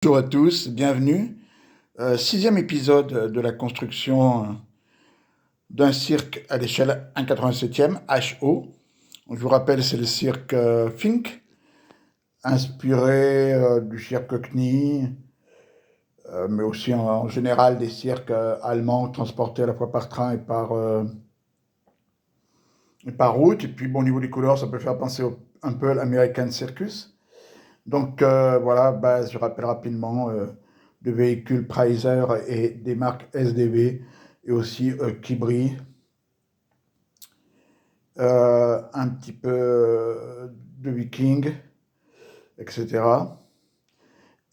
Bonjour à tous, bienvenue. Sixième épisode de la construction d'un cirque à l'échelle 1,87e, HO. Je vous rappelle, c'est le cirque Fink, inspiré du cirque Cockney, mais aussi en général des cirques allemands transportés à la fois par train et par route. Et puis, bon, au niveau des couleurs, ça peut faire penser un peu à l'American Circus. Donc voilà, base, je rappelle rapidement, de véhicules Preiser et des marques SDV et aussi Kibri, un petit peu de Viking, etc.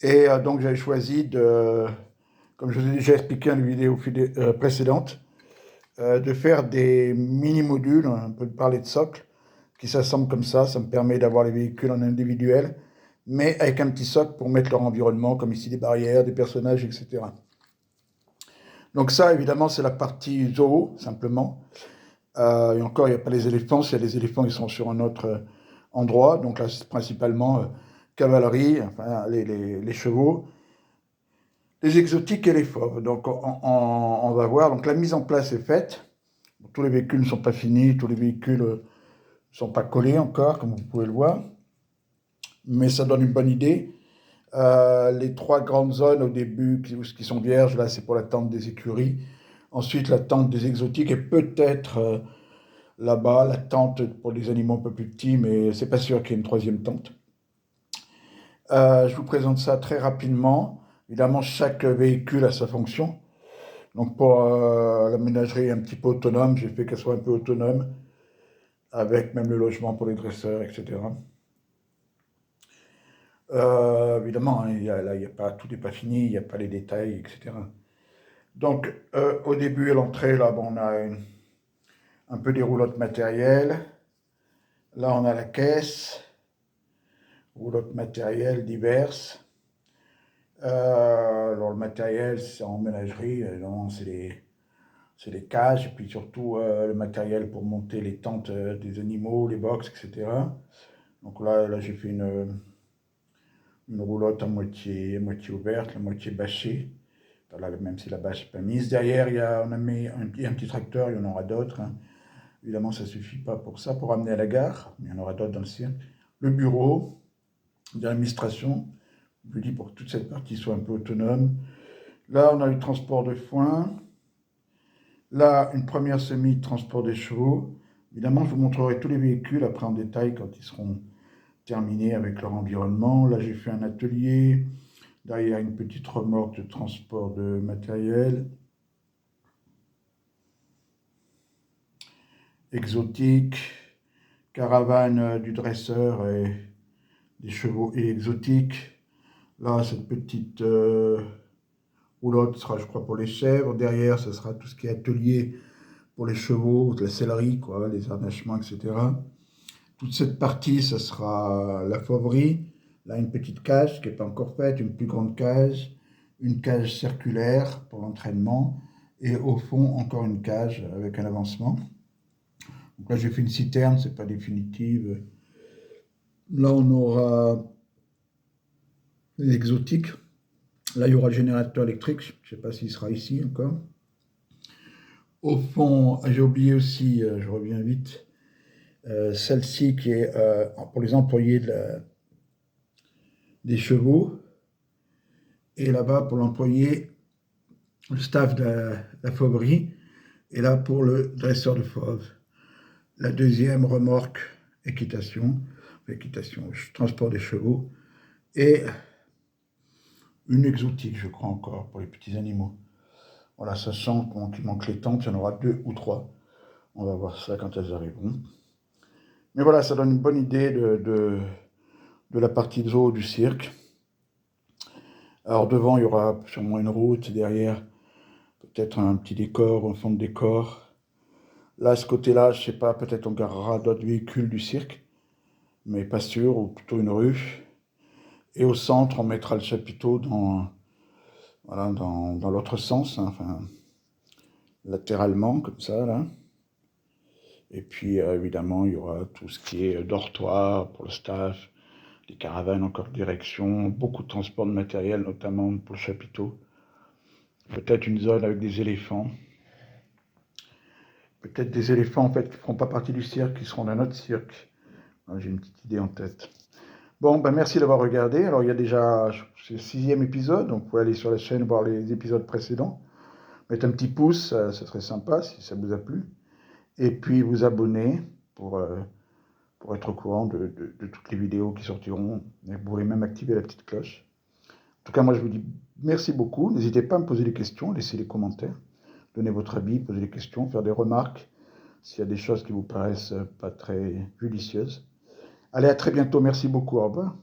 Et donc j'avais choisi comme je vous ai déjà expliqué dans les vidéos précédentes, de faire des mini-modules, on peut parler de socle, qui s'assemblent comme ça me permet d'avoir les véhicules en individuel, mais avec un petit socle pour mettre leur environnement, comme ici des barrières, des personnages, etc. Donc ça, évidemment, c'est la partie zoo, simplement. Et encore, il n'y a pas les éléphants, s'il y a les éléphants, ils sont sur un autre endroit. Donc là, c'est principalement cavalerie, enfin, les chevaux, les exotiques et les fauves. Donc on va voir. Donc la mise en place est faite. Tous les véhicules ne sont pas finis, tous les véhicules ne sont pas collés encore, comme vous pouvez le voir. Mais ça donne une bonne idée. Les trois grandes zones au début qui sont vierges, là, c'est pour la tente des écuries. Ensuite, la tente des exotiques et peut-être là-bas, la tente pour les animaux un peu plus petits, mais c'est pas sûr qu'il y ait une troisième tente. Je vous présente ça très rapidement. Évidemment, chaque véhicule a sa fonction. Donc pour la ménagerie un petit peu autonome, j'ai fait qu'elle soit un peu autonome, avec même le logement pour les dresseurs, etc. Évidemment, hein, là, il y a pas, tout n'est pas fini, il n'y a pas les détails, etc. Donc, au début, à l'entrée, là, bon, on a un peu des roulottes matérielles. Là, on a la caisse, roulottes matérielles diverses. Alors, le matériel, c'est en ménagerie, c'est les cages, et puis surtout le matériel pour monter les tentes des animaux, les box, etc. Donc là j'ai fait une roulotte à moitié ouverte, la moitié bâchée. Voilà, même si la bâche n'est pas mise. Derrière, on a mis un petit tracteur, il y en aura d'autres, hein. Évidemment, ça ne suffit pas pour ça, pour amener à la gare, mais il y en aura d'autres dans le cirque. Le bureau de l'administration, je dis pour que toute cette partie soit un peu autonome. Là, on a le transport de foin. Là, une première semi de transport des chevaux. Évidemment, je vous montrerai tous les véhicules après en détail quand ils seront terminés avec leur environnement. Là, j'ai fait un atelier. Derrière, une petite remorque de transport de matériel. Exotique. Caravane du dresseur et des chevaux et exotiques. Là, cette petite roulotte sera, je crois, pour les chèvres. Derrière, ce sera tout ce qui est atelier pour les chevaux, la sellerie, quoi, les harnachements, etc. Toute cette partie, ce sera la fauverie. Là, une petite cage qui n'est pas encore faite, une plus grande cage, une cage circulaire pour l'entraînement, et au fond, encore une cage avec un avancement. Donc là, j'ai fait une citerne, c'est pas définitive. Là, on aura l'exotique. Là, il y aura le générateur électrique. Je ne sais pas s'il sera ici encore. Au fond, j'ai oublié aussi, je reviens vite, celle-ci qui est pour les employés des chevaux. Et là-bas, pour l'employé, le staff de la fauverie. Et là, pour le dresseur de fauves. La deuxième remorque, équitation, transport des chevaux. Et une exotique, je crois encore, pour les petits animaux. Voilà, sachant qu'il manque les tentes, il y en aura 2 ou 3. On va voir ça quand elles arriveront. Mais voilà, ça donne une bonne idée de la partie de zoo du cirque. Alors devant, il y aura sûrement une route, derrière, peut-être un petit décor, un fond de décor. Là, ce côté-là, je ne sais pas, peut-être on garera d'autres véhicules du cirque, mais pas sûr, ou plutôt une rue. Et au centre, on mettra le chapiteau voilà, dans l'autre sens, hein, enfin, latéralement, comme ça, là. Et puis, évidemment, il y aura tout ce qui est dortoir pour le staff, des caravanes encore de direction, beaucoup de transport de matériel, notamment pour le chapiteau. Peut-être une zone avec des éléphants. Peut-être des éléphants en fait qui ne feront pas partie du cirque, qui seront dans notre cirque. J'ai une petite idée en tête. Bon, ben merci d'avoir regardé. Alors il y a déjà, c'est le 6e épisode, donc vous pouvez aller sur la chaîne voir les épisodes précédents. Mettre un petit pouce, ça serait sympa si ça vous a plu. Et puis vous abonner pour être au courant de toutes les vidéos qui sortiront. Et vous pourrez même activer la petite cloche. En tout cas, moi je vous dis merci beaucoup. N'hésitez pas à me poser des questions, laissez des commentaires, donner votre avis, poser des questions, faire des remarques s'il y a des choses qui vous paraissent pas très judicieuses. Allez, à très bientôt. Merci beaucoup. Au revoir.